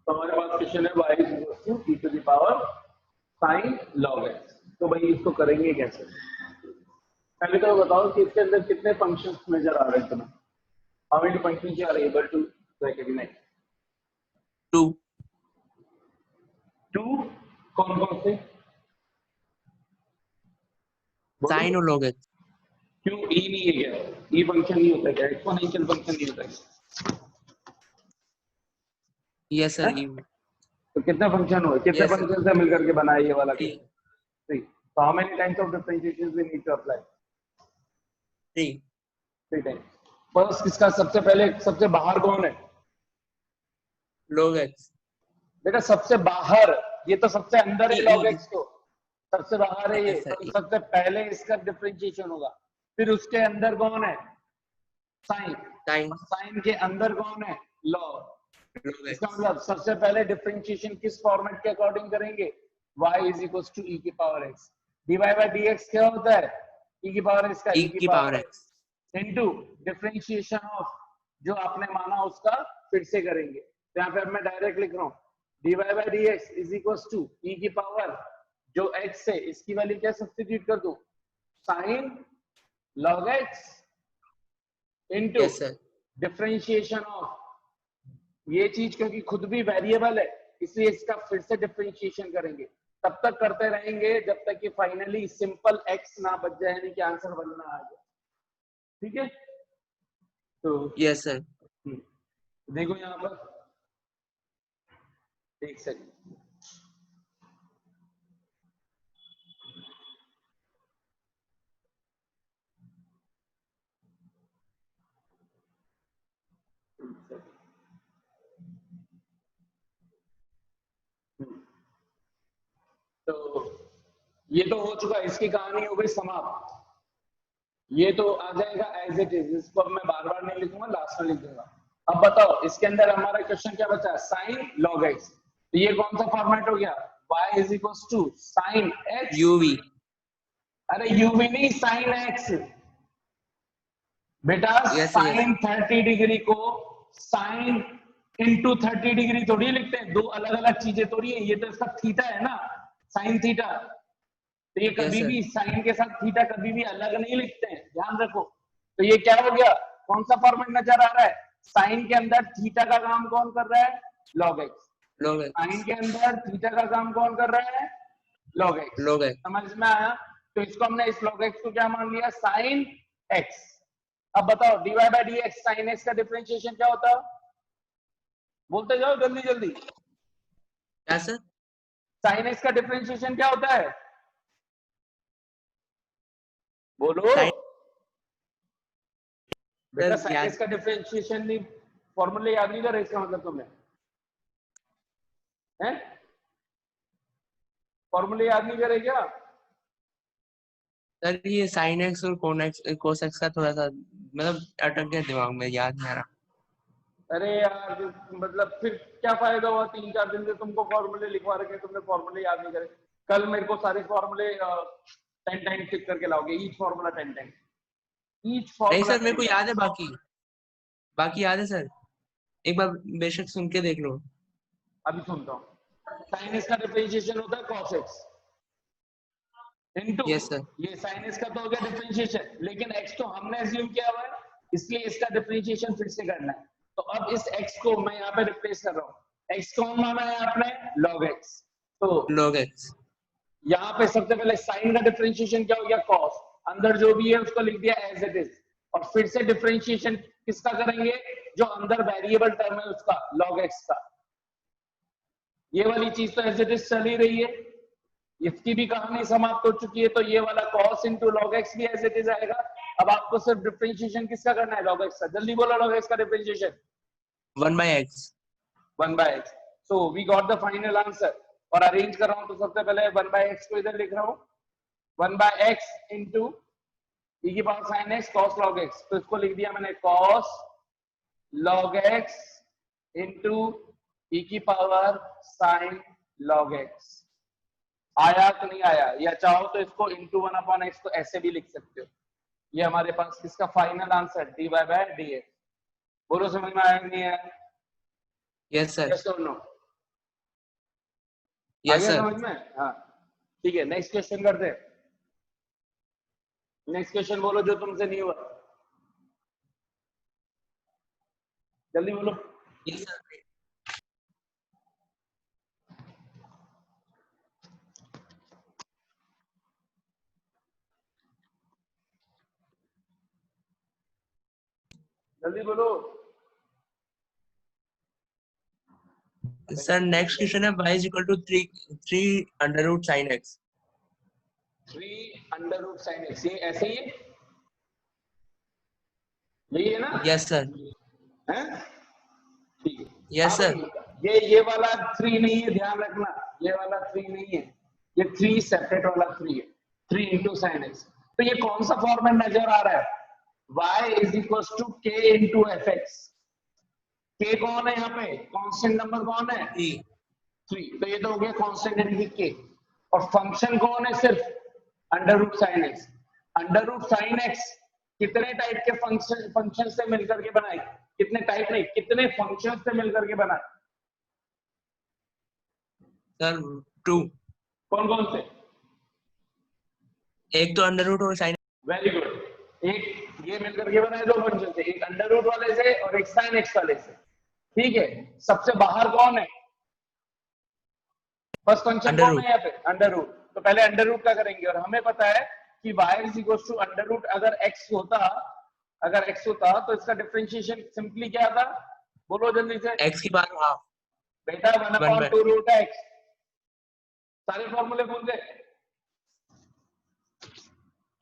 तो हमारे पास क्वेश्चन है y equals to e to the power sin log x। तो भाई इसको करेंगे कैसे? पहले तो बताओ कि इसके अंदर कितने फंक्शंस नजर आ रहे हैं तुम्हें? How many functions you are able to recognise? 2 2। कौन कौन से? sin और log x। क्यों e नहीं है क्या? e फंक्शन नहीं होता क्या? एक्सपोनेंशियल फंक्शन नहीं होता क्या? Yes sir. है? तो कितने फंक्शन हुए? कितने Yes, sir. फंक्शन से मिलकर के बनाया ये वाला? 3 So how many times of differentiation we need to apply? 3 3 times. First किसका सबसे पहले सबसे बाहर कौन है? log x। बेटा सबसे बाहर, ये तो सबसे अंदर है log e x तो सबसे बाहर है ये, yes sir तो सबसे पहले इसका डिफरेंशिएशन होगा। फिर उसके अंदर कौन है? साइन। sin साइन के अंदर कौन है? log। log इसका x। मतलब सबसे पहले डिफरेंशिएशन किस फॉर्मेट के अकॉर्डिंग करेंगे? y is equal to e की power x। dy by dx क्या होता है? e की पावर x का e की power x। Into differentiation of जो आपने माना उसका फिर से करेंगे। तो यहाँ पे अब मैं डायरेक्ट लिख रहा हूँ dy by dx is equal to e की पावर जो x है इसकी वैल्यू क्या सब्स्टिट्यूट कर दूं? sin log x into yes sir। Differentiation of ये चीज, क्योंकि खुद भी वेरिएबल है इसलिए इसका फिर से डिफरेंशिएशन करेंगे। तब तक करते रहेंगे जब तक कि फाइनली सिंपल x ना बच जाए, यानी कि आंसर बनना आ जाए। ठीक है? तो yes sir। देखो यहाँ पर एक सेकंड, तो ये तो हो चुका, इसकी कहानी हो गई समाप्त। ये तो आ जाएगा एज इट इज, इसको अब मैं बार बार नहीं लिखूंगा, लास्ट में लिख दूंगा। अब बताओ इसके अंदर हमारा क्वेश्चन क्या बचा? Sine log x. तो ये कौन सा फॉर्मेट हो गया? y is equal to sine x. uv। अरे यूवी नहीं, साइन एक्स बेटा। yes sir yes sine 30 degree को साइन इंटू 30 डिग्री थोड़ी लिखते हैं, दो अलग अलग चीजें थोड़ी है। ये तो इसका थीटा है ना, साइन थीटा। तो ये yes कभी sir। भी साइन के साथ थीटा कभी भी अलग नहीं लिखते हैं, ध्यान रखो। तो ये क्या हो गया? कौन सा फॉर्मेट नजर आ रहा है? साइन के अंदर थीटा का काम कौन कर रहा है? Log x. log sine x के अंदर थीटा का काम कौन कर रहा है? Log x. log x। समझ में आया? तो इसको हमने इस लॉग एक्स को क्या मान लिया? Sine x. अब बताओ dy by dx sine x का डिफरेंशिएशन क्या होता है? बोलते जाओ जल्दी जल्दी। क्या सर? साइन एक्स का डिफरेंशिएशन क्या होता है? बोलो sin बेटा। सर साइन याद एक्स का डिफरेंशिएशन नहीं, फॉर्मूले याद नहीं कर रहे, इसका मतलब तुमने हैं? फॉर्मूले याद नहीं करे क्या? सर ये sin x और cos x का थोड़ा सा मतलब अटक गया दिमाग में, याद नहीं आ रहा। अरे यार मतलब फिर क्या फायदा हुआ? 3-4 दिन से तुमको फॉर्मूले लिखवा रखे, तुमने फॉर्मूले याद नहीं करे। कल मेरे को सारे फॉर्मूले 10 टाइम टिक करके लाओगे, ईच फॉर्मूला 10 टाइम, ईच नहीं फॉर्मूला सर मेरे 10 को टाइम। याद है, बाकी बाकी याद है सर, एक बार बेशक सुन के देख लो। अभी सुनता हूँ। साइन एक्स का डिफरेंशिएशन होता है cos x into yes sir. ये साइन एक्स का तो हो गया डिफरेंशिएशन, लेकिन x तो हमने अज्यूम किया हुआ है इसलिए इसका डिफरेंशिएशन फिर से करना है। तो अब इस x को मैं यहाँ पे रिप्लेस कर रहा हूँ। x कौन माना है आपने? log x। तो log x यहाँ पे सबसे पहले साइन का डिफरेंशिएशन क्या हो गया? cos। अंदर जो भी है उसको लिख दिया एज इट इज, और फिर से डिफरेंशिएशन किसका करेंगे? जो अंदर वेरिएबल टर्म है उसका, log x का। ये वाली चीज तो एज इट इज चल ही रही है, इसकी भी कहानी समाप्त हो चुकी है। तो ये वाला cos इंटू log x भी एज इट इज आएगा। अब आपको सिर्फ डिफरेंशिएशन किसका करना है? log x का। जल्दी बोलो log x का differentiation. 1/x। 1/x। So we got the final answer. और अरेंज कर रहा हूं तो सबसे पहले 1/x को इधर लिख रहा हूं, 1/x इंटू e की power sin x cos log x। तो इसको लिख दिया मैंने cos log x into e की पावर sin log x। आया कि नहीं आया? या चाहो तो इसको इंटू 1/x को ऐसे भी लिख सकते हो। ये हमारे पास किसका final answer? dy by dx। बोलो समझ में आया नहीं आया? Yes sir. यस और नो? आ यस गया सर। समझ में? हाँ ठीक है, नेक्स्ट क्वेश्चन करते हैं। नेक्स्ट क्वेश्चन बोलो जो तुमसे नहीं हुआ, जल्दी बोलो। Yes sir. जल्दी बोलो। सर नेक्स्ट क्वेश्चन है y is equal to 3 under root sine x। 3 under root sine x, ये ऐसे ही है, यही है ना? Yes sir. हैं? ठीक है। यस अब सर। ये वाला 3 नहीं है, ध्यान रखना, ये वाला 3 नहीं है, ये 3 सेपरेट वाला 3 है, 3 इंटू साइन एक्स। तो ये कौन सा फॉर्मेट नजर आ रहा है? y is equal to k into F x. k कौन है यहाँ पे? कांस्टेंट नंबर कौन है? 3। तो ये तो हो गया कांस्टेंट यानी कि k। और फंक्शन कौन है? सिर्फ under root sine x. Under root sine x कितने टाइप के फंक्शन से मिलकर के बनाए? कितने टाइप नहीं, कितने फंक्शन से मिलकर के बनाए? सर 2। कौन कौन से? एक तो अंडर रूट और साइन। Very good. एक ये मिलकर के बनाए दो फंक्शन से, एक अंडर रूट वाले से और एक साइन एक्स वाले से। ठीक है, सबसे बाहर कौन है? फर्स्ट फंक्शन अंडर कौन रूट। है यहाँ पे? Under root. तो पहले अंडर रूट का करेंगे, और हमें पता है कि y is equal to under root. अगर x होता तो इसका डिफरेंशिएशन सिंपली क्या था? बोलो जल्दी से x की पावर हाफ। बेटा, 1 one upon by 2 root x। सारे फॉर्मूले भूल गए?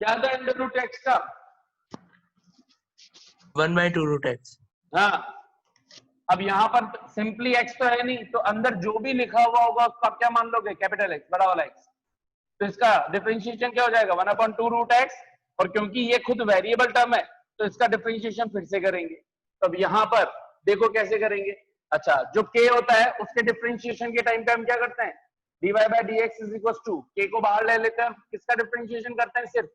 क्या था अंडर रूट x का? 1/2 रूट x। हाँ, अब यहाँ पर सिंपली x तो है नहीं, तो अंदर जो भी लिखा हुआ होगा उसको आप क्या मान लोगे? कैपिटल X, बड़ा वाला x। तो इसका डिफरेंशिएशन क्या हो जाएगा? 1/2 रूट x। और क्योंकि ये खुद वेरिएबल टर्म है तो इसका डिफरेंशिएशन फिर से करेंगे। तो अब यहाँ पर देखो कैसे करेंगे। अच्छा, जो k होता है उसके डिफरेंशिएशन के टाइम पे हम क्या करते हैं? dy by dx is equal to k को बाहर ले लेते हैं, किसका डिफरेंशिएशन करते हैं? सिर्फ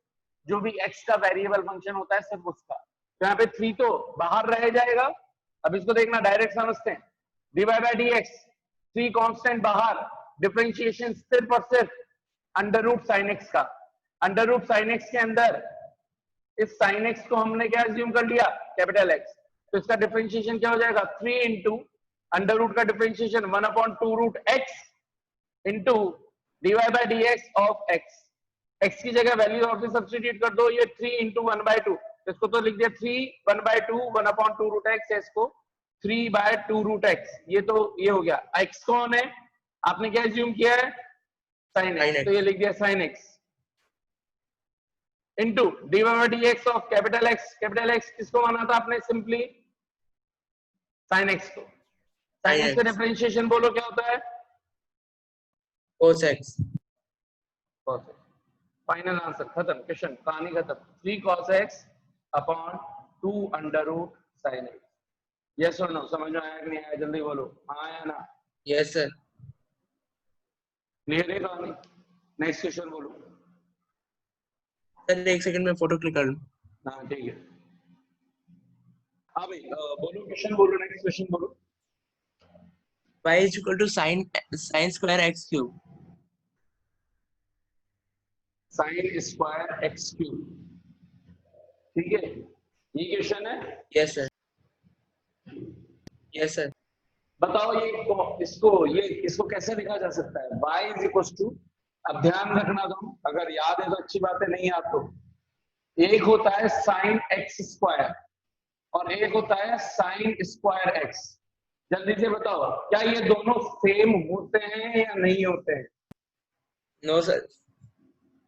जो भी x का वेरिएबल फंक्शन होता है सिर्फ उसका। तो यहाँ पे 3 तो बाहर रह जाएगा। अब इसको देखना, डायरेक्ट समझते हैं। dy by dx, 3 कांस्टेंट बाहर, डिफरेंशिएशन सिर्फ और सिर्फ अंडर रूट साइन एक्स का। अंडर रूट साइन एक्स के अंदर इस साइन एक्स को हमने क्या एज्यूम कर लिया? Capital x. तो इसका डिफरेंशिएशन क्या हो जाएगा? 3 इंटू अंडर रूट का differentiation 1/2 root x into dy by d x of x. X की जगह वैल्यू ऑफ सब्सटीट्यूट कर दो, ये 3 इंटू 1/2। इसको तो लिख दिया 3 1/2 1/2 रूट एक्स है, इसको 3/2 रूट एक्स। ये तो ये हो गया। एक्स कौन है? आपने क्या एज्यूम किया है? Sine sine x. तो एक्स। ये लिख दिया sine x into d by d x of capital x. Capital x किसको माना था आपने? सिंपली साइन एक्स को। साइन साइन एक्स का एक्स। डिफरेंशिएशन बोलो क्या होता है? Cos x. फाइनल आंसर, खत्म, क्वेश्चन कहानी खत्म। 3 cos x upon 2 under root sine x. Yes और नो? समझ में आया कि नहीं आया? जल्दी बोलो, हाँ या ना? Yes sir. क्लियर है कहानी? नेक्स्ट क्वेश्चन बोलो। सर एक सेकंड में फोटो क्लिक कर लूं। हाँ ठीक है। हाँ भाई, बोलो क्वेश्चन बोलो, नेक्स्ट क्वेश्चन बोलो। y is equal to sin square x cube। Sign square x cube, ठीक है, ये क्वेश्चन है। Yes sir. Yes sir. बताओ ये इसको कैसे लिखा जा सकता है? y इज इक्वल टू, अब ध्यान रखना तुम, अगर याद है तो अच्छी बात है, नहीं याद तो एक होता है साइन एक्स स्क्वायर और एक होता है साइन स्क्वायर एक्स। जल्दी से बताओ, क्या ये दोनों सेम होते हैं या नहीं होते हैं? No sir.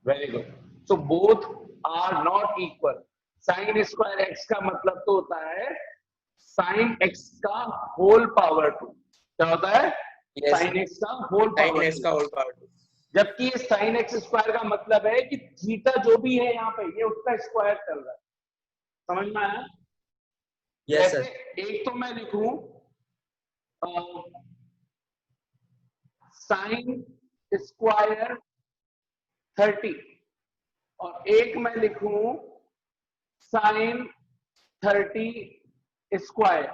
Very good. So both are not equal. Sine square x का मतलब तो होता है साइन एक्स का होल पावर 2। क्या होता है? यस साइन एक्स का होल sin पावर x का 2। Whole power 2। जबकि ये साइन एक्स स्क्वायर का मतलब है कि थीटा जो भी है यहाँ पे ये उसका स्क्वायर चल रहा है। समझ में आया? यस जैसे सर। एक तो मैं लिखूं साइन स्क्वायर 30 और एक मैं लिखूं साइन 30 स्क्वायर,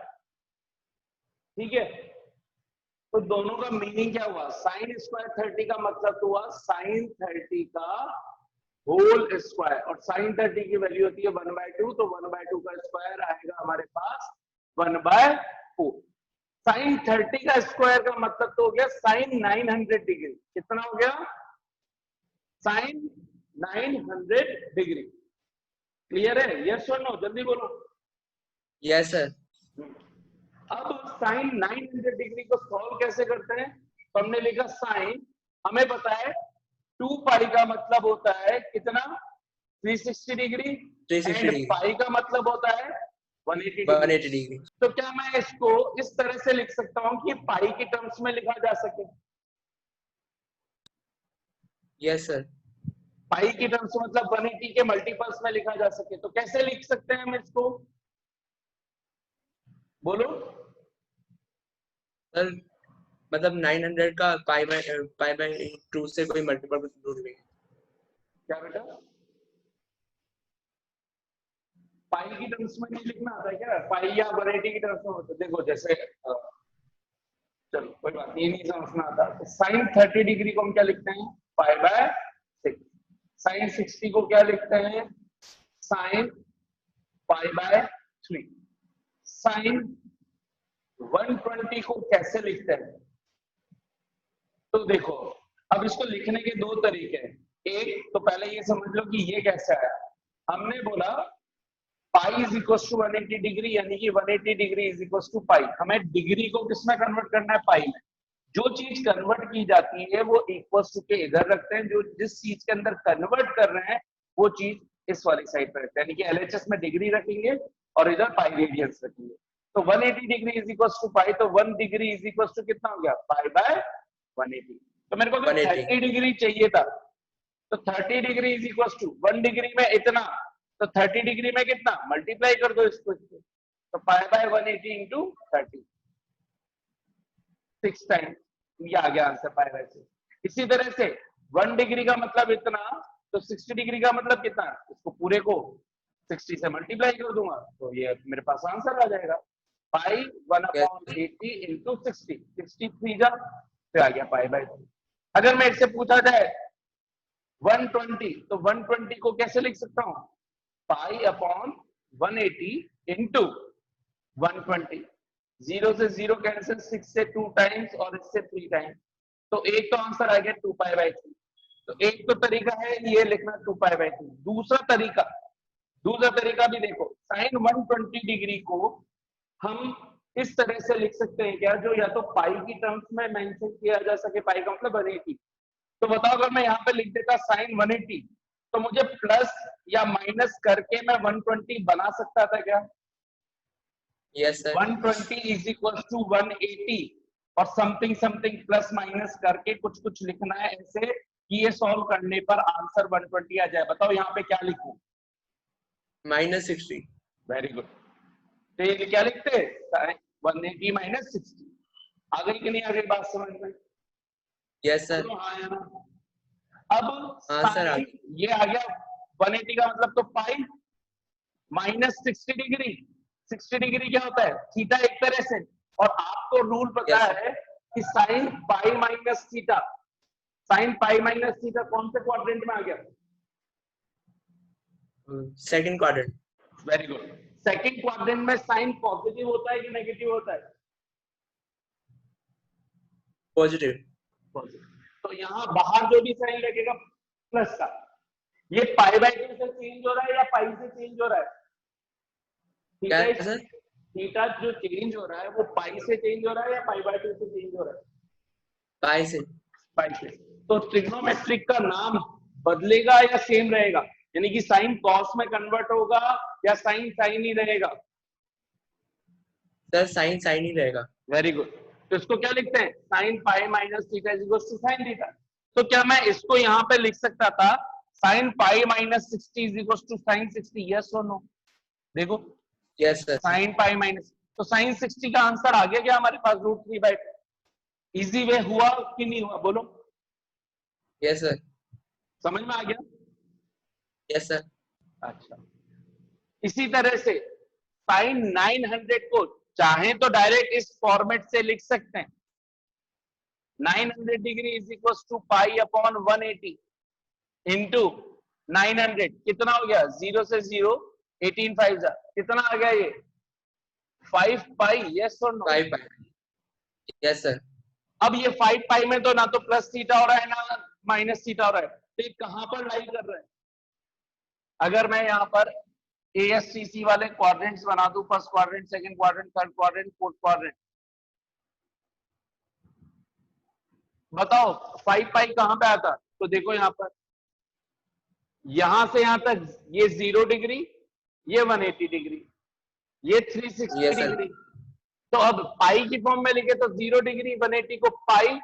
ठीक है? तो दोनों का मीनिंग क्या हुआ? साइन स्क्वायर 30 का मतलब तो हुआ साइन 30 का होल स्क्वायर, और साइन 30 की वैल्यू होती है 1/2, तो 1/2 का स्क्वायर आएगा हमारे पास 1/4। साइन 30 का स्क्वायर का मतलब तो हो गया साइन 900 डिग्री। कितना हो गया? Sine 900 degree. क्लियर है? यस और नो? जल्दी बोलो। Yes sir. अब साइन 900 डिग्री को सॉल्व कैसे करते हैं? तो हमने लिखा साइन, हमें पता है 2 पाई का मतलब होता है कितना? 360 डिग्री। 360 एंड डिग्री, पाई का मतलब होता है 180 डिग्री। 180 डिग्री। तो क्या मैं इसको इस तरह से लिख सकता हूं कि पाई के टर्म्स में लिखा जा सके? Yes sir. पाई की टर्म्स मतलब 180 के मल्टीपल्स में लिखा जा सके, तो कैसे लिख सकते हैं हम इसको? बोलो। सर मतलब 900 का पाई बाय 2 से कोई मल्टीपल ढूंढ लेंगे। क्या बेटा? पाई की टर्म्स में नहीं लिखना आता है क्या? पाई या 180 की टर्म्स में होता है। देखो जैसे चलो कोई बात नहीं, नहीं समझना आता तो साइन 30 डिग्री को हम क्या लिखते हैं? पाई/6। साइन 60 को क्या लिखते हैं? साइन पाई/3। साइन 120 को कैसे लिखते हैं? तो देखो, अब इसको लिखने के दो तरीके हैं। एक तो पहले ये समझ लो कि ये कैसे आया। हमने बोला pi is equal to 180 degree, यानी कि 180 degree is equal to pi. हमें डिग्री को किसमें कन्वर्ट करना है? पाई में। जो चीज कन्वर्ट की जाती है वो इक्वल टू के इधर रखते हैं, जो जिस चीज के अंदर कन्वर्ट कर रहे हैं वो चीज इस वाली साइड पर रखते हैं, यानी कि एलएचएस में डिग्री रखेंगे और इधर पाई रेडियंस रखेंगे। तो 180 डिग्री इज इक्वल टू पाई, तो 1 डिग्री इज इक्वल टू कितना हो गया? पाई/180। तो मेरे को अगर 180। 30 डिग्री चाहिए था, तो 30 degree is equal to 1 degree में इतना, तो 30 डिग्री में कितना? मल्टीप्लाई कर दो इसको। तो पाई/180 इंटू 30, 6 टाइम, ये आ गया आंसर पाई/6। इसी तरह से 1 डिग्री का मतलब इतना, तो 60 डिग्री का मतलब कितना? इसको पूरे को 60 से मल्टीप्लाई कर दूंगा तो ये मेरे पास आंसर आ जाएगा। पाई 1/80 इंटू 60, 63 जा, फिर आ गया पाई/3। अगर मैं इससे पूछा जाए 120, तो 120 को कैसे लिख सकता हूं? पाई/180 इंटू 120। 0 से 0 कैंसिल, 6 से 2 टाइम्स और इससे 3 टाइम्स, तो एक तो आंसर आ गया 2 पाई/3। तो एक तो तरीका है ये लिखना 2 पाई/3। दूसरा तरीका भी देखो, साइन 120 डिग्री को हम इस तरह से लिख सकते हैं क्या, जो या तो पाई की टर्म्स में मेंशन किया जा सके, पाई का मतलब 180। तो बताओ अगर मैं यहाँ पे लिख देता साइन 180, तो मुझे प्लस या माइनस करके मैं 120 बना सकता था क्या? Yes sir. 120 is equal to 180 और समथिंग समथिंग प्लस माइनस करके कुछ कुछ लिखना है ऐसे कि ये सॉल्व करने पर आंसर 120 आ जाए। बताओ यहाँ पे क्या लिखूं? -60। Very good. तो ये क्या लिखते हैं? 180 माइनस 60। आ गई कि नहीं आ गई बात समझ में? Yes sir. बोलो हाँ या ना। अब आंसर आ साइन गया। ये आ गया 180 का मतलब तो पाई माइनस 60 डिग्री। 60 डिग्री क्या होता है? थीटा एक तरह से। और आपको रूल पता यस सर। है कि sign pi minus theta, sign pi minus theta कौन से क्वाड्रेंट में आ गया? Second quadrant. Very good. Second quadrant में साइन पॉजिटिव होता है कि नेगेटिव होता है? पॉजिटिव। पॉजिटिव। तो यहाँ बाहर जो भी साइन लगेगा प्लस का, ये पाई/2 से चेंज हो रहा है या पाई से चेंज हो रहा है? क्या थीटा सर? थीटा जो चेंज हो रहा है वो पाई से चेंज हो रहा है या पाई/2 से चेंज हो रहा है? पाई से। पाई से। तो ट्रिग्नोमेट्रिक का नाम बदलेगा या सेम रहेगा? यानी कि साइन कॉस में कन्वर्ट होगा या साइन साइन ही रहेगा? सर साइन साइन ही रहेगा। Very good. तो इसको क्या लिखते हैं? Sine pi minus theta is equal to sine theta. तो क्या मैं इसको यहाँ पे लिख सकता था sine pi minus 60 is equal to sine 60? Yes और नो? देखो, yes sir. Sine pi minus, तो साइन 60 का आंसर आ गया क्या हमारे पास? √3/2। इजी वे हुआ कि नहीं हुआ? बोलो। Yes sir. समझ में आ गया? Yes sir. अच्छा, इसी तरह से साइन 900 को चाहे तो डायरेक्ट इस फॉर्मेट से लिख सकते हैं, 900 degree is equal to pi upon 180 into 900 कितना हो गया, 0 से 0 18 5 जा कितना आ गया ये 5 पाई, यस और नो? 5 पाई, यस सर। अब ये 5 पाई में तो ना तो प्लस थीटा हो रहा है ना माइनस थीटा हो रहा है, तो ये कहां पर लाई कर रहा है? अगर मैं यहाँ पर ASTC वाले क्वाड्रेंट्स बना दूं, first quadrant, second quadrant, third quadrant, fourth quadrant, बताओ 5 पाई कहां पे आता? तो देखो यहाँ पर, यहां से यहां तक ये 0 डिग्री, ये 180 डिग्री, ये 360 यस सर। डिग्री। तो अब पाई की फॉर्म में लिखे तो 0 डिग्री 180 को पाई,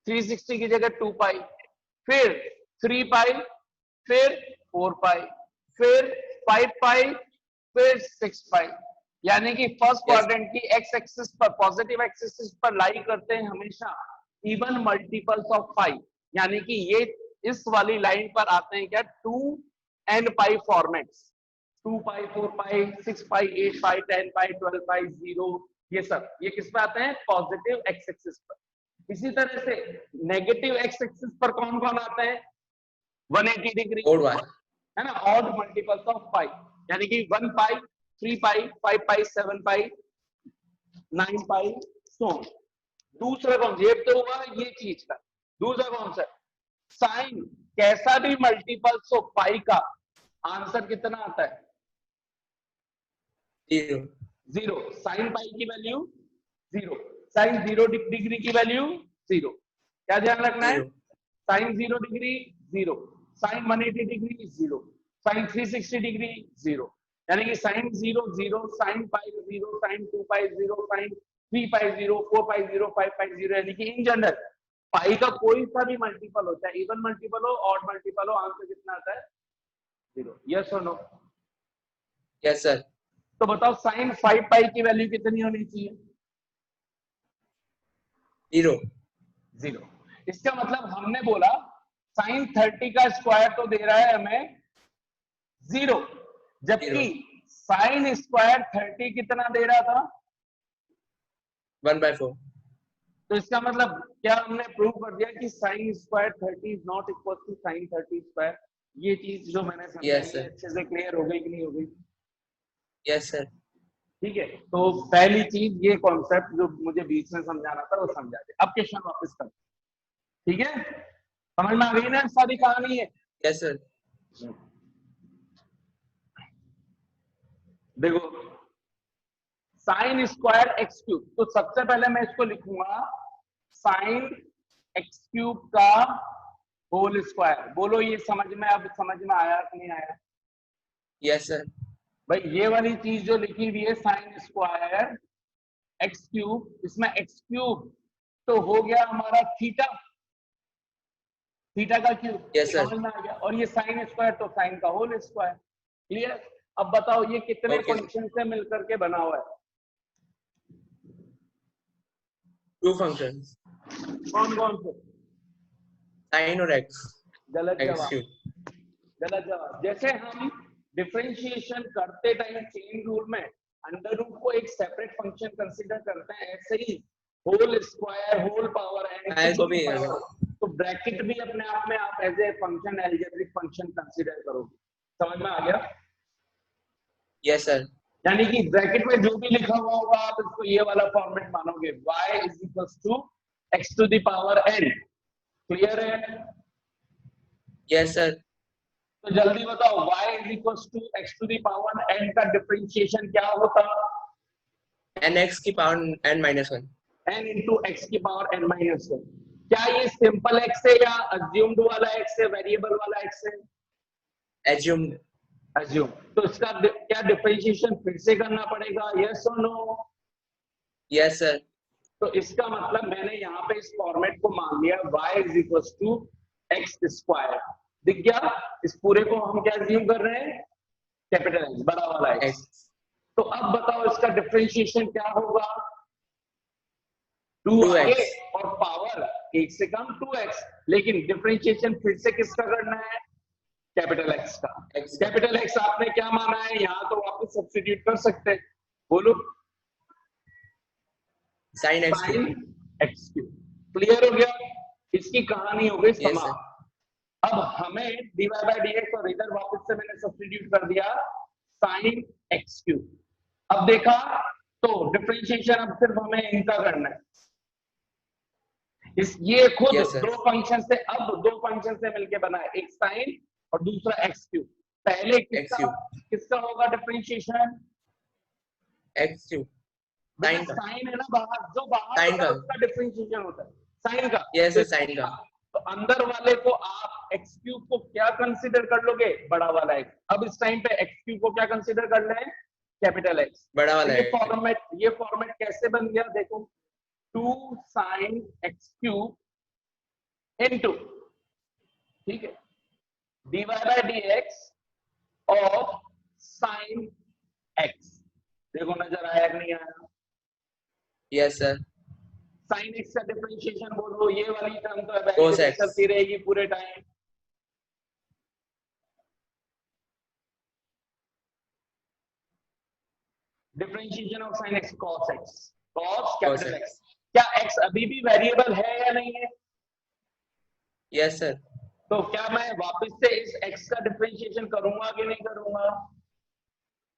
360 की जगह 2 पाई, फिर 3 पाई, फिर 4 पाई, फिर 5 पाई, फिर 6 पाई। यानी कि फर्स्ट क्वाड्रेंट की एक्स एक्सिस पर, पॉजिटिव एक्सिस पर लाई करते हैं हमेशा इवन मल्टीपल्स ऑफ पाई, यानी कि ये इस वाली लाइन पर आते हैं क्या 2 एंड पाई फॉर्मेट्स, 2 पाई, 4 पाई, 6 पाई, 8 पाई, 10 पाई, 12 पाई, 0, ये सब ये किस पे आते हैं, पॉजिटिव एक्स एक्सिस पर। इसी तरह से नेगेटिव एक्स एक्सिस पर कौन कौन आता है, 180 डिग्री, ओड वाई, है ना, ऑड मल्टीपल्स ऑफ पाई, यानी कि 1 पाई, 3 पाई, 5 पाई, 7 पाई, 9 पाई, सो। दूसरा कौन सा, ये तो हुआ ये चीज का। दूसरा कौन सा, साइन कैसा भी मल्टीपल्स हो पाई का, आंसर कितना आता है, 0, 0। साइन पाई की वैल्यू 0, साइन 0 डिग्री की वैल्यू 0। क्या ध्यान रखना है, 0, sine 0 degree 0, sine 180 degree 0, sine 360 degree 0, यानी कि sine 0 0, sine pi 0, sine 2 pi 0, sine 3 pi 0, 4 pi 0, 5 pi 0, यानी कि इन जनरल पाई का कोई सा भी मल्टीपल होता है, इवन मल्टीपल हो, ऑड मल्टीपल हो, आंसर कितना आता है, 0। यस और नो? Yes sir. तो बताओ साइन 5 पाई की वैल्यू कितनी होनी चाहिए, 0, 0। इसका मतलब हमने बोला साइन 30 का स्क्वायर तो दे रहा है हमें 0, जबकि साइन स्क्वायर 30 कितना दे रहा था, 1/4, तो इसका मतलब क्या हमने प्रूव कर दिया कि sine square 30 is not equal to sine 30 square? ये चीज जो मैंने समझाई यस सर, अच्छे से क्लियर हो गई कि नहीं हो गई? Yes sir. ठीक है, तो पहली चीज ये कॉन्सेप्ट जो मुझे बीच में समझाना था वो समझा दिया। अब क्वेश्चन वापस कर, ठीक है, समझ में आ गई ना सारी कहानी है? Yes sir. देखो साइन स्क्वायर एक्स क्यूब, तो सबसे पहले मैं इसको लिखूंगा साइन एक्स क्यूब का होल स्क्वायर। बोलो ये समझ में, अब समझ में आया कि नहीं आया? Yes sir. भाई ये वाली चीज जो लिखी हुई है साइन स्क्वायर एक्स क्यूब, इसमें एक्स क्यूब तो हो गया हमारा थीटा, थीटा का क्यूब, यस सर। समझ में आ गया, और ये साइन स्क्वायर तो साइन का होल स्क्वायर। क्लियर? अब बताओ ये कितने ओके। फंक्शन से मिलकर के बना हुआ है? 2 फंक्शंस, कौन कौन से? sin और x, गलत x जवाब, क्यूब। गलत जवाब। जैसे हम डिफरेंशिएशन करते टाइम चेन रूल में अंडर रूट को एक सेपरेट फंक्शन कंसीडर करते हैं, ऐसे ही whole square, whole power and को भी तो ब्रैकेट भी अपने आप में आप as a function, algebraic function consider करोगे। समझ में आ गया? Yes sir. यानी कि ब्रैकेट में जो भी लिखा हुआ होगा आप इसको ये वाला फॉर्मेट मानोगे, y is equal to x to the power n। Clear है? Yes sir. तो जल्दी बताओ y is equal to x to the power n का डिफरेंशिएशन क्या होता? nx की power n-1। n into x की पावर n माइनस 1। क्या ये सिंपल x है या अज्यूम्ड वाला x है, वेरिएबल वाला x है? assumed। अज्यूम। तो इसका क्या डिफरेंशिएशन फिर से करना पड़ेगा, यस और नो? Yes sir. तो इसका मतलब मैंने यहाँ पे इस फॉर्मेट को मान लिया y is equal to x square. दिख गया? इस पूरे को हम क्या अज्यूम कर रहे हैं, कैपिटल X, बड़ा वाला x। तो अब बताओ इसका डिफरेंशिएशन क्या होगा, 2x और पावर 1 से कम 2x, लेकिन डिफरेंशिएशन फिर से किसका करना है, कैपिटल X का। कैपिटल X आपने क्या माना है, यहाँ तो वापस सब्स्टिट्यूट कर सकते हैं, बोलो sin x sine cube. X cube. Clear हो गया? इसकी कहानी हो गई यस सर। समाप्त। अब हमें dy by dx और इधर वापस से मैंने सब्स्टिट्यूट कर दिया sin x क्यूब। अब देखा तो डिफरेंशिएशन अब सिर्फ हमें इनका करना है। इस ये खुद यस सर। दो फंक्शन से अब दो फंक्शन से मिलके बना है, एक sin और दूसरा x क्यूब। पहले एक्स किसका क्यूब किसका होगा डिफरेंशिएशन? एक्स क्यूब बेटा साइन का साइन है ना, बाहर जो बाहर साइन होता है का उसका डिफरेंशिएशन होता है साइन का। यस तो सर इसको साइन का तो अंदर वाले को आप x क्यूब को क्या कंसीडर कर लोगे? बड़ा वाला x। अब इस टाइम पे x क्यूब को क्या कंसीडर कर रहे हैं? Capital X। बड़ा तो वाला है। ये फॉर्मेट कैसे बन गया देखो, 2 sin x क्यूब इनटू, ठीक है, dy by dx of sin x। देखो नजर आया कि नहीं आया? Yes sir. साइन एक्स का डिफरेंशिएशन बोलो, ये वाली टर्म तो वैसे कोस भी एक्स चलती रहेगी पूरे time. Differentiation of sine x cos x, cos cos capital x. X क्या एक्स अभी भी वेरिएबल है या नहीं है? Yes sir. तो क्या मैं वापस से इस एक्स का डिफरेंशिएशन करूंगा कि नहीं करूंगा?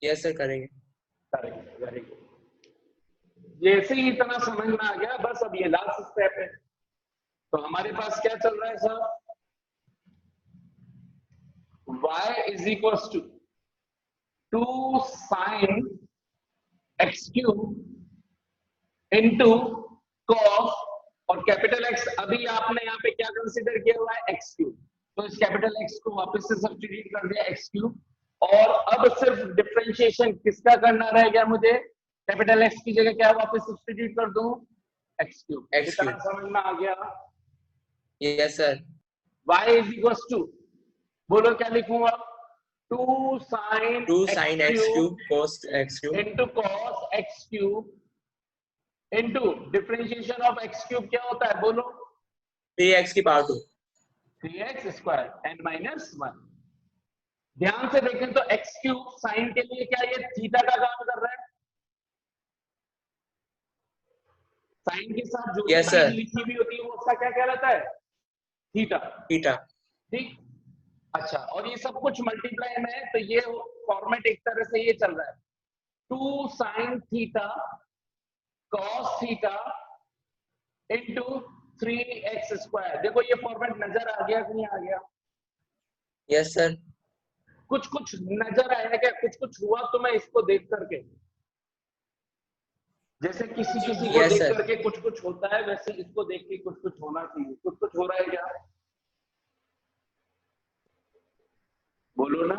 यस सर करेंगे। करेंगे, वेरी गुड। जैसे ही इतना समझ में आ गया, बस अब ये लास्ट स्टेप है। तो हमारे पास क्या चल रहा है sir? y is equal to 2 sin x cube into cos, और कैपिटल X अभी आपने यहाँ पे क्या कंसीडर किया हुआ है? x cube. तो इस कैपिटल X को वापस से सब्स्टिट्यूट कर दिया x क्यूब। और अब सिर्फ डिफरेंशिएशन किसका करना रह गया मुझे? कैपिटल X की जगह क्या वापस सब्स्टिट्यूट कर दूं? x cube. एक्स इतना क्यूब समझ में आ गया? Yes sir. y is equal to, बोलो क्या लिखूंगा? 2 sin 2 x sine x cube cube cos x cube into cos x cube into differentiation of x cube क्या होता है बोलो? 3x की power 2 3x square n minus 1। ध्यान से देखें तो x क्यूब साइन के लिए क्या ये थीटा का काम कर रहा है? साइन के साथ जो भी यस साइन सर। लिखी हुई होती है वो उसका क्या कहलाता है? थीटा। थीटा ठीक। अच्छा, और ये सब कुछ मल्टीप्लाई में है, तो ये फॉर्मेट एक तरह से ये चल रहा है, 2 sin theta cos theta into 3x square. देखो ये फॉर्मेट नजर आ गया कि नहीं आ गया? Yes sir. कुछ कुछ नजर आया क्या? कुछ कुछ हुआ तो मैं इसको देख करके, जैसे किसी किसी को यस देख सर। करके कुछ कुछ होता है, वैसे इसको देख के कुछ कुछ होना चाहिए। कुछ कुछ हो रहा है क्या? बोलो ना,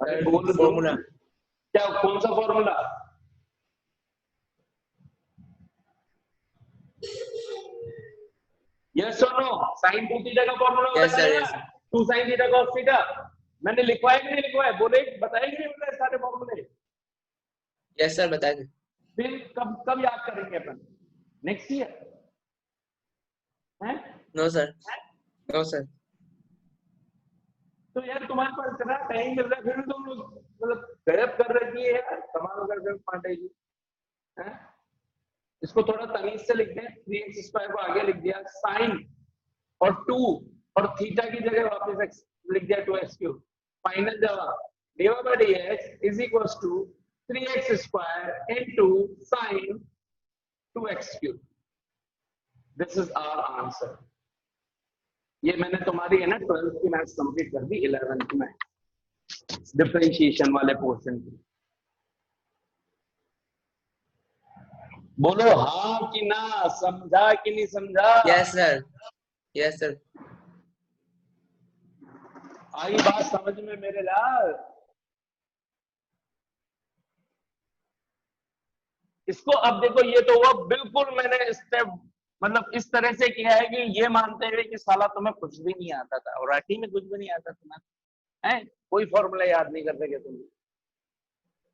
अरे बोल दो। फॉर्मूला क्या, कौन सा फॉर्मूला? यस और नो? साइन 2 थीटा का फॉर्मूला यस बताया सर। ना, yes 2 sin theta cos theta. मैंने लिखवाया कि नहीं लिखवाया? बोले, बताएंगे मुझे सारे फॉर्मूले। यस सर बता दें। फिर कब कब याद करेंगे अपन? नेक्स्ट ईयर है? No sir. No sir. तो यार तुम्हारे पास इतना टाइम मिल रहा है, फिर भी तुम लोग मतलब गजब कर रही है यार, कमाल कर रहे हो पांडे जी। हैं? इसको थोड़ा तमीज से लिख दें, 3x स्क्वायर को आगे लिख दिया, साइन और 2 और थीटा की जगह वापस x लिख दिया 2x क्यूब। फाइनल जवाब dy by dx is equal to 3x square into sine 2x cube. This is our answer. ये मैंने तुम्हारी है ना 12th की मैथ्स कंप्लीट कर दी 11th में, डिफरेंशिएशन वाले पोर्शन की। बोलो हाँ कि ना, समझा कि नहीं समझा? Yes sir. Yes sir. आई बात समझ में मेरे लाल? इसको अब देखो, ये तो हुआ बिल्कुल मैंने स्टेप मतलब इस तरह से किया है कि ये मानते हुए कि साला तुम्हें कुछ भी नहीं आता था और राठी में कुछ भी नहीं आता तुम्हें, है कोई फॉर्मूला याद नहीं कर सके तुम।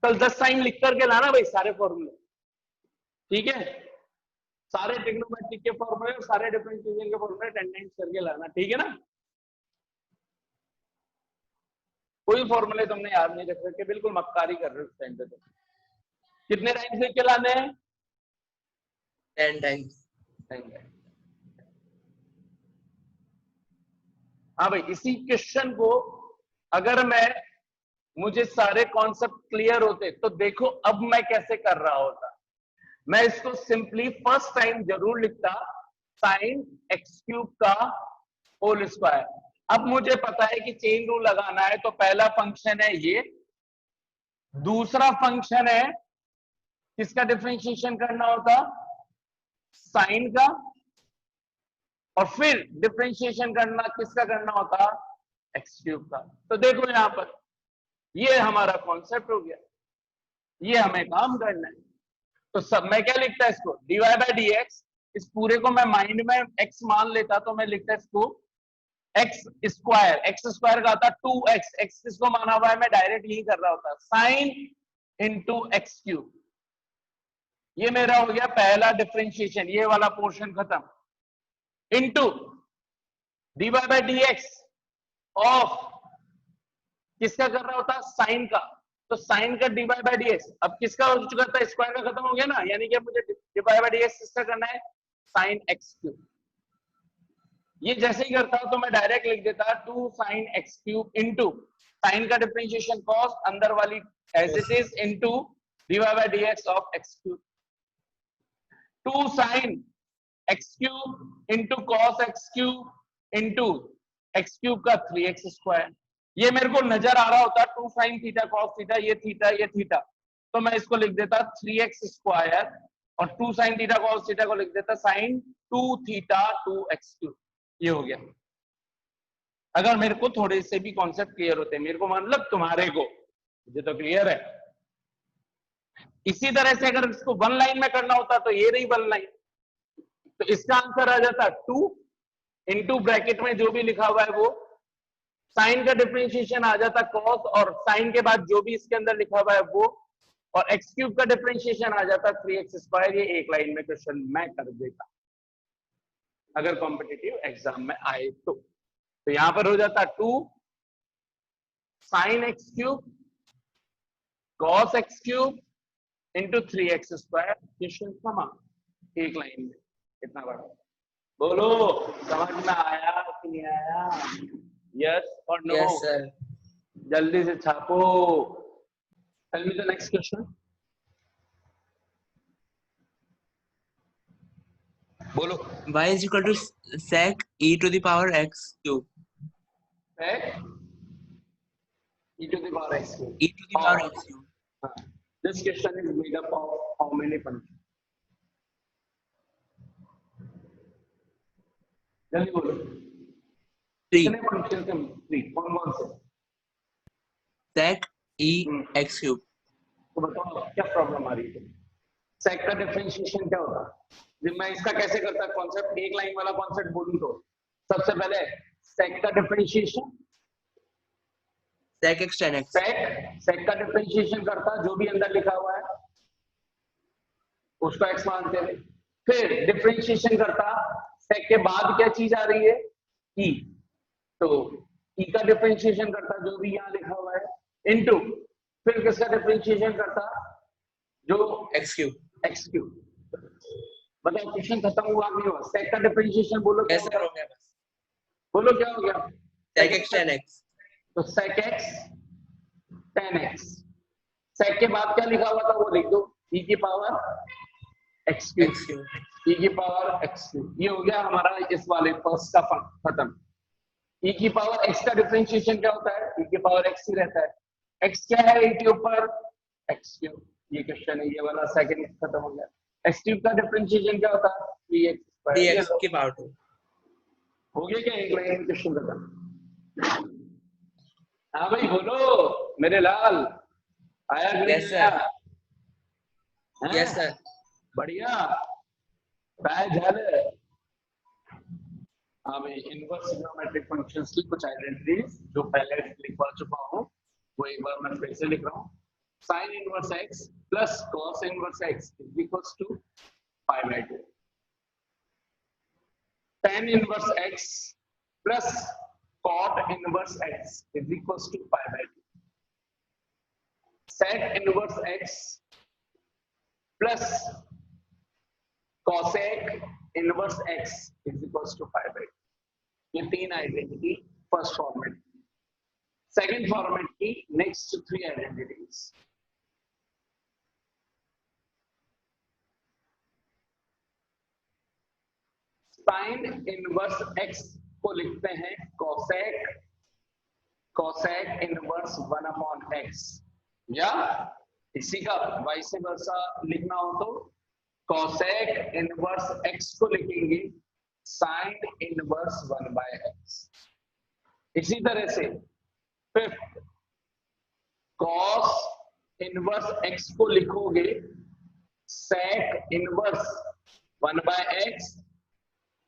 कल 10 साइन लिख करके लाना भाई सारे फॉर्मूले, ठीक है? सारे ट्रिग्नोमेट्रिक के फॉर्मूले और सारे डिफरेंशिएशन के फॉर्मूले टेंडेंस करके लाना, ठीक है ना? कोई फॉर्मूले तुमने याद नहीं रख सके, बिल्कुल मक्कारी कर रहे हो उस टाइम पे। तो कितने टाइम से के लाने हैं? 10 times. हाँ भाई, इसी क्वेश्चन को अगर मुझे सारे कॉन्सेप्ट क्लियर होते तो देखो अब मैं कैसे कर रहा होता। मैं इसको सिंपली फर्स्ट टाइम जरूर लिखता साइन एक्स क्यूब का होल स्क्वायर। अब मुझे पता है कि चेन रूल लगाना है, तो पहला फंक्शन है ये, दूसरा फंक्शन है किसका डिफरेंशिएशन करना होता, साइन का, और फिर डिफरेंशिएशन करना किसका करना होता, एक्स क्यूब का। तो देखो यहां पर ये हमारा कॉन्सेप्ट हो गया, ये हमें काम करना है। तो सब मैं क्या लिखता है इसको, dy बाई डी एक्स, इस पूरे को मैं माइंड में x मान लेता तो मैं लिखता इसको एक्स स्क्वायर का आता 2x, x किसको माना हुआ है, मैं डायरेक्ट यही कर रहा होता, साइन इंटू एक्स क्यूब। ये मेरा हो गया पहला डिफरेंशिएशन, ये वाला पोर्शन खत्म, into dy by d x of किसका कर रहा होता, साइन का। तो साइन का dy बाई डी एक्स, अब किसका हो चुका था, स्क्वायर का खत्म हो गया ना, यानी कि मुझे dy बाई डी एक्स किसका करना है, साइन एक्स क्यूब। ये जैसे ही करता हूं तो मैं डायरेक्ट लिख देता 2 sine x cube into sine का डिफरेंशिएशन कॉस अंदर वाली as it is into dy by d x of x cube, 2 sine x cube into cos x cube into x cube का 3x स्क्वायर। ये मेरे को नजर आ रहा होता 2 साइन थीटा कॉस थीटा, ये थीटा, तो मैं इसको लिख देता 3x स्क्वायर, और 2 साइन थीटा कॉस थीटा को लिख देता साइन 2 थीटा 2x क्यूब। ये हो गया। अगर मेरे को थोड़े से भी कॉन्सेप्ट क्लियर होते, मेरे को मतलब तुम्हारे को, मुझे तो क्लियर है। इसी तरह से अगर इसको वन लाइन में करना होता तो ये रही वन लाइन, तो इसका आंसर आ जाता 2 इंटू ब्रैकेट में जो भी लिखा हुआ है वो, साइन का डिफरेंशिएशन आ जाता कॉस, और साइन के बाद जो भी इसके अंदर लिखा हुआ है वो, और एक्स क्यूब का डिफरेंशिएशन आ जाता 3x स्क्वायर। ये एक लाइन में क्वेश्चन मैं कर देता अगर कॉम्पिटिटिव एग्जाम में आए तो यहां पर हो जाता 2 sine x cube cos x cube into 3x square. Question समाप्त, एक लाइन में, कितना बड़ा। बोलो समझ में आया कि नहीं आया, यस और नो? Yes, sir. जल्दी से छापो। Tell me the next question. बोलो। Y is equal to sec e to the power x cube. Sec e to the power x cube. E to the power x cube. This question is made up of how many functions? जल्दी बोलो। 3. कितने function हैं? 3। कौन से? Sec e x cube. तो बताओ क्या problem आ रही है? सेक का डिफरेंशिएशन क्या होता है? जब मैं इसका कैसे करता कॉन्सेप्ट, एक लाइन वाला कॉन्सेप्ट बोलूं तो सबसे पहले सेक का differentiation, Sec x tan x. सेक का डिफरेंशिएशन करता जो भी अंदर लिखा हुआ है उसको एक्स मानते हुए, फिर डिफरेंशिएशन करता सेक के बाद क्या चीज आ रही है, ई, तो ई का डिफरेंशिएशन करता जो भी यहाँ लिखा हुआ है, इनटू फिर किसका डिफरेंशिएशन करता, जो X cube. X cube. मतलब क्वेश्चन खत्म हुआ नहीं हुआ। सेक का डिफरेंशिएशन बोलो क्या कैसे हो गया बस? बोलो क्या हो गया? Sec x tan x. तो सेक एक्स टेन एक्स, सेक के बाद क्या लिखा हुआ था वो लिख दो, ई की power x cube, X cube. ई की पावर एक्स क्यूब। ये हो गया हमारा इस वाले फर्स्ट का खत्म। ई की पावर एक्स का डिफरेंशिएशन क्या होता है, ई की पावर एक्स ही रहता है। एक्स क्या है ई के ऊपर, एक्स क्यूब। ये क्वेश्चन है, ये वाला सेकंड खत्म हो गया। एक्स क्यूब का डिफरेंशिएशन क्या होता है, 3x स्क्वायर। 3x की पावर 2. हो गया क्या एक लाइन क्वेश्चन खत्म? हाँ भाई बोलो मेरे लाल, आया कि Yes, नहीं sir. आया? हैं? Yes, sir. बढ़िया, काय झालं? हाँ भाई, इनवर्स ज्योमेट्रिक फंक्शंस की कुछ आइडेंटिटीज जो पहले लिखवा चुका हूँ वो एक बार मैं फिर से लिख रहा हूँ। Sine inverse x plus cos inverse x is equals to pi by 2। tan inverse x plus cot inverse x is equals to pi by 2. Sec inverse x plus cosec inverse x is equals to 5/2। ये तीन identity first format. Second format की next three identities. Sine inverse x को लिखते हैं cosec inverse 1/x, या इसी का vice versa लिखना हो तो cosec इनवर्स x को लिखेंगे sin इनवर्स 1/x। इसी तरह से फिफ्थ cos इनवर्स x को लिखोगे sec इनवर्स 1/x,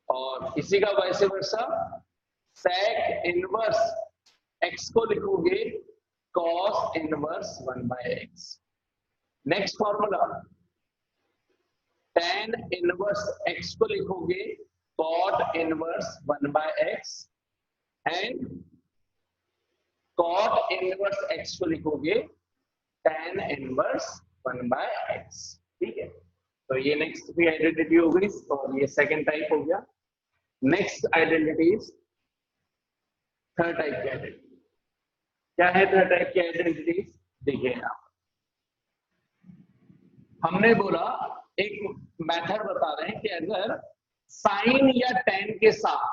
और इसी का vice versa sec inverse x को लिखोगे cos inverse 1/x। Next formula tan inverse x को लिखोगे cot inverse 1/x, and cot inverse x को लिखोगे tan इनवर्स 1/x। ठीक है, तो ये नेक्स्ट भी आइडेंटिटी हो गई, और ये सेकंड टाइप हो गया। नेक्स्ट आइडेंटिटीज थर्ड टाइप की आइडेंटिटी। क्या है थर्ड टाइप की आइडेंटिटीज? देखिए यहाँ हमने बोला एक मेथड बता रहे हैं कि अगर साइन या टेन के साथ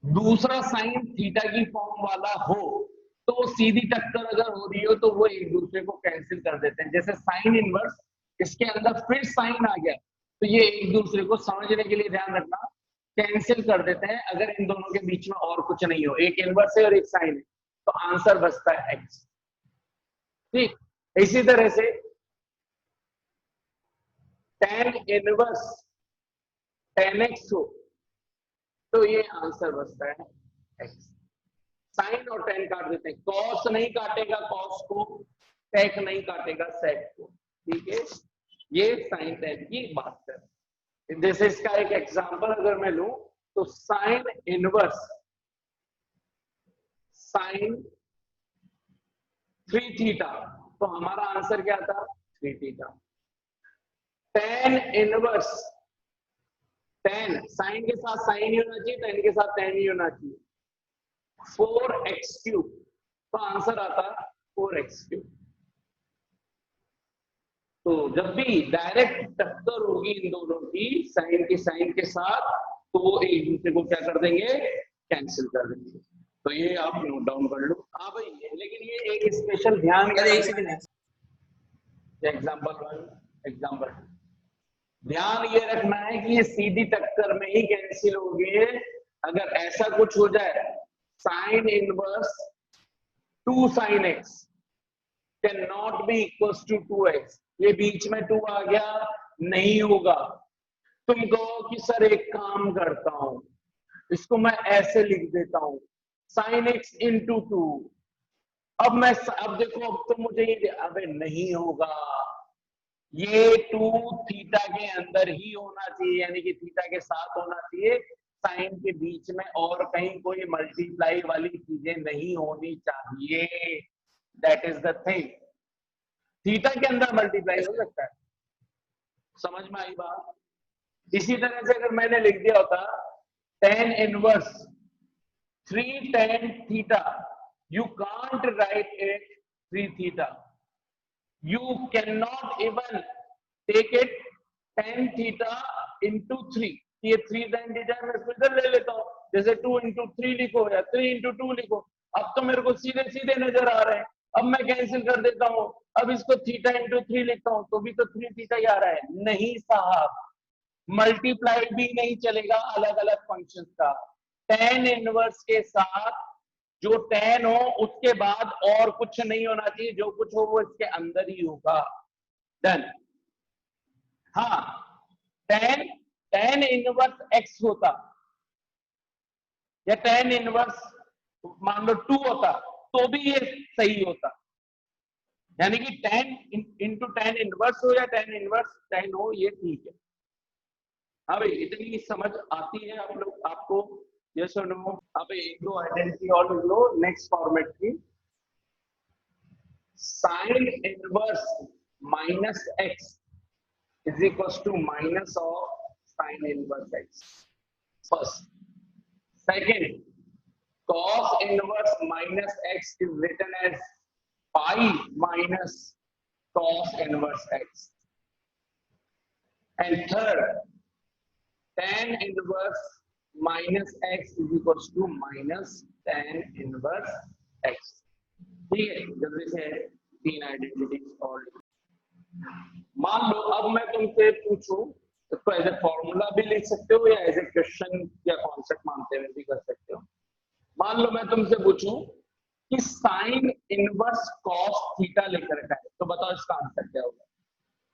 दूसरा साइन थीटा की फॉर्म वाला हो तो वो सीधी टक्कर अगर हो रही हो तो वो एक दूसरे को कैंसिल कर देते हैं। जैसे साइन इनवर्स, इसके अंदर फिर साइन आ गया तो ये एक दूसरे को समझने के लिए ध्यान रखना कैंसिल कर देते हैं अगर इन दोनों के बीच में और कुछ नहीं हो, एक इनवर्स है और एक साइन है, तो आंसर बचता है x। ठीक, इसी तरह से tan इनवर्स tan x हो तो ये आंसर बचता है x। साइन और tan काट देते हैं, cos नहीं काटेगा cos को, sec नहीं काटेगा sec को। ठीक है, ये साइन tan की बात कर। जैसे इसका एक एग्जांपल अगर मैं लूं तो साइन इनवर्स साइन 3 थीटा, तो हमारा आंसर क्या था 3 theta. tan inverse tan, sine के साथ साइन ही होना चाहिए, tan के साथ tan ही होना चाहिए, 4x3, तो आंसर आता 4x3। तो जब भी डायरेक्ट टक्कर होगी इन दोनों की साइन के साथ, तो वो एक दूसरे को क्या कर देंगे, कैंसिल कर देंगे। तो ये आप नोट डाउन कर लो। हाँ भाई, लेकिन ये एक स्पेशल ध्यान, एग्जाम्पल ध्यान ये रखना है कि ये सीधी टक्कर में ही कैंसिल होगी। अगर ऐसा कुछ हो जाए sine inverse 2 sin x can not be equals to 2x, ये बीच में 2 आ गया, नहीं होगा। तुम कहो कि सर एक काम करता हूं, इसको मैं ऐसे लिख देता हूं sin x into 2। अब देखो, अब तो मुझे ये, अबे नहीं होगा, ये 2 थीटा के अंदर ही होना चाहिए, यानी कि थीटा के साथ होना चाहिए, साइन के बीच में और कहीं कोई मल्टीप्लाई वाली चीजें नहीं होनी चाहिए। That is the thing. Theta के अंदर मल्टीप्लाई हो सकता है, समझ में आई बात? इसी तरह से अगर मैंने लिख दिया होता tan inverse 3 tan theta, you can't write it 3 theta, you cannot even take it tan theta into 3, ये 3 tan theta मैं इसको इधर ले लेता हूं, जैसे 2 into 3 लिखो या 3 into 2 लिखो, अब तो मेरे को सीधे सीधे नजर आ रहे हैं। अब मैं कैंसिल कर देता हूं, अब इसको थीटा इंटू 3 लिखता हूं तो भी तो 3 थीटा ही आ रहा है। नहीं साहब, मल्टीप्लाई भी नहीं चलेगा अलग अलग फंक्शंस का। tan इनवर्स के साथ जो tan हो उसके बाद और कुछ नहीं होना चाहिए, जो कुछ हो वो इसके अंदर ही होगा। डन। हाँ, tan इनवर्स x होता या tan इनवर्स मान लो 2 होता तो भी ये सही होता, यानी कि tan इंटू tan इनवर्स हो या tan इनवर्स tan हो, ये ठीक है। हाँ भाई, इतनी समझ आती है आप लोग, आपको? यस और नो? हाँ भाई, एक दो आइडेंटिटी और लिख लो नेक्स्ट फॉर्मेट की। Sine inverse minus x is equal to minus of sin inverse x. First. Second, cos inverse minus x is written as pi minus cos inverse x. And third, tan inverse minus x is equals to minus tan inverse x. ठीक है, जल्दी से 3 identities और मान लो अब मैं तुमसे पूछूं, इसको एज ए फॉर्मूला भी लिख सकते हो या एज ए क्वेश्चन या कॉन्सेप्ट मानते हुए भी कर सकते हो। मान लो मैं तुमसे पूछूं कि साइन इनवर्स कॉस थीटा लेकर रखा है, तो बताओ इसका आंसर क्या होगा।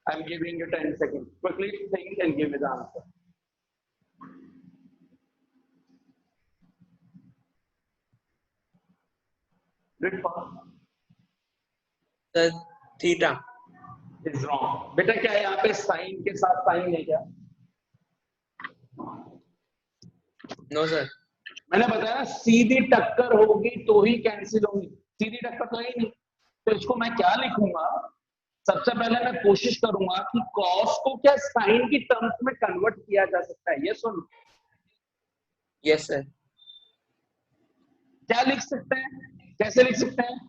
I am giving you 10 second, quickly think and give me the answer. Good fast. Sir theta Is wrong. बेटा क्या है यहाँ पे साइन के साथ साइन है क्या? नो सर मैंने बताया सीधी टक्कर होगी तो ही कैंसिल होगी, सीधी टक्कर तो है ही नहीं। तो इसको मैं क्या लिखूंगा, सबसे पहले मैं कोशिश करूंगा कि कॉस को क्या साइन की टर्म्स में कन्वर्ट किया जा सकता है, ये सुन। यस सर क्या लिख सकते हैं, कैसे लिख सकते हैं?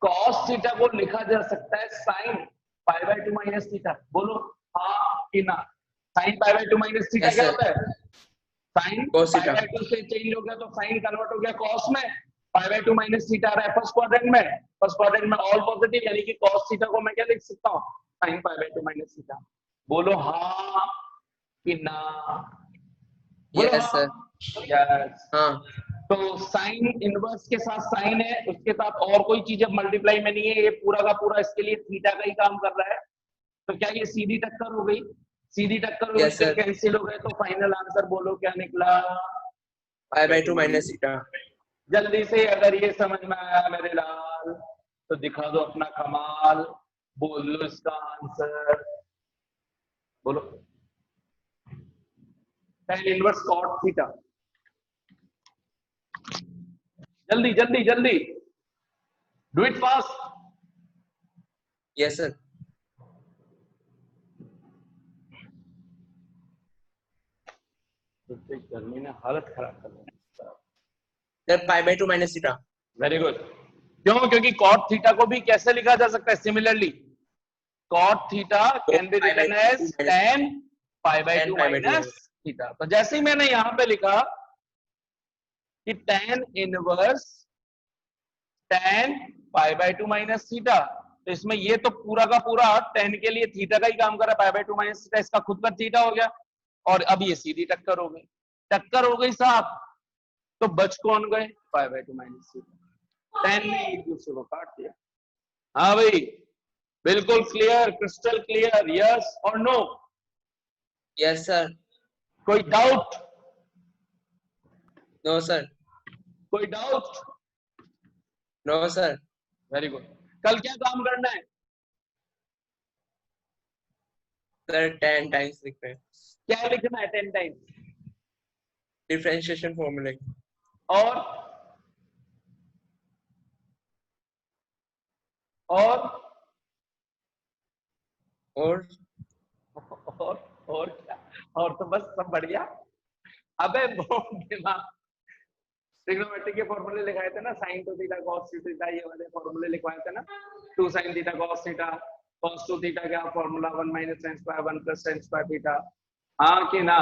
कॉस थीटा को लिखा जा सकता है sine pi by 2 minus theta. बोलो हाँ कि ना। Sine pi by 2 minus theta Yes, क्या sir. होता है? साइन Cos पाई theta. बाय 2 से चेंज हो गया तो साइन कन्वर्ट हो गया कॉस में, पाई बाय 2 माइनस थीटा आ रहा है फर्स्ट क्वाड्रेंट में, फर्स्ट क्वाड्रेंट में ऑल पॉजिटिव, यानी कि कॉस थीटा को मैं क्या लिख सकता हूँ, sine pi by 2 minus theta. बोलो हाँ कि ना। बोलो यस सर यस। हाँ तो साइन इनवर्स के साथ साइन है, उसके साथ और कोई चीज अब मल्टीप्लाई में नहीं है, ये पूरा का पूरा इसके लिए थीटा का ही काम कर रहा है। तो क्या ये सीधी टक्कर हो गई? सीधी टक्कर हो गई Yes, तो sir. कैंसिल हो गए, तो फाइनल आंसर बोलो क्या निकला? पाई बाय 2 माइनस थीटा। जल्दी से अगर ये समझ में आया मेरे लाल तो दिखा दो अपना कमाल, बोल लो इसका आंसर, बोलो। tan इनवर्स cot थीटा, जल्दी जल्दी जल्दी, do it fast. Yes sir गर्मी ने हालत खराब कर दी। Sir pi by 2 minus theta. Very good. क्यों? क्योंकि cot थीटा को भी कैसे लिखा जा सकता है similarly, cot theta can be pi by written 2 as minus- tan pi by 2 pi by 2 minus theta. तो जैसे ही मैंने यहां पे लिखा कि tan inverse tan pi by 2 minus theta, तो इसमें ये तो पूरा का पूरा tan के लिए थीटा का ही काम कर रहा है, पाई बाय 2 माइनस थीटा इसका खुद का थीटा हो गया, और अब ये सीधी टक्कर हो गई, टक्कर हो गई साहब, तो बच कौन गए? पाई बाय 2 माइनस थीटा। tan ने एक दूसरे को काट दिया। हाँ भाई, बिल्कुल क्लियर, क्रिस्टल क्लियर, यस और नो? यस सर कोई डाउट? नो सर कोई doubt? No sir very good. कल क्या काम करना है? सर 10 टाइम्स लिख रहे हैं क्या लिखना है 10 टाइम्स? डिफरेंशिएशन फॉर्मूले और और और और क्या? और तो बस सब बढ़िया। अबे दिमाग, ट्रिग्नोमेट्री के फॉर्मूले लिखाए थे ना, sin 2 थीटा cos 2 थीटा, ये वाले फॉर्मूले लिखवाए थे ना, 2 sin थीटा cos थीटा, cos 2 थीटा क्या formula 1 minus sin square 1 plus sin square theta. हाँ कि ना?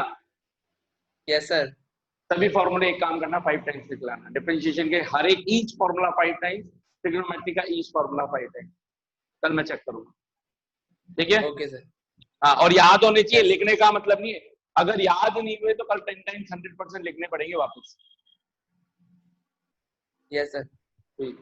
यस सर सभी फॉर्मूले एक काम करना 5 टाइम्स लिख लाना, डिफरेंशिएशन के हर एक ईच फॉर्मूला 5 टाइम्स, ट्रिग्नोमेट्री का ईच फॉर्मूला 5 टाइम्स। कल मैं चेक करूंगा, ठीक है? ओके सर हाँ, और याद होने चाहिए, लिखने का मतलब नहीं है, अगर याद नहीं हुए तो कल 10 टाइम्स 100% लिखने पड़ेंगे वापस। यस सर ठीक।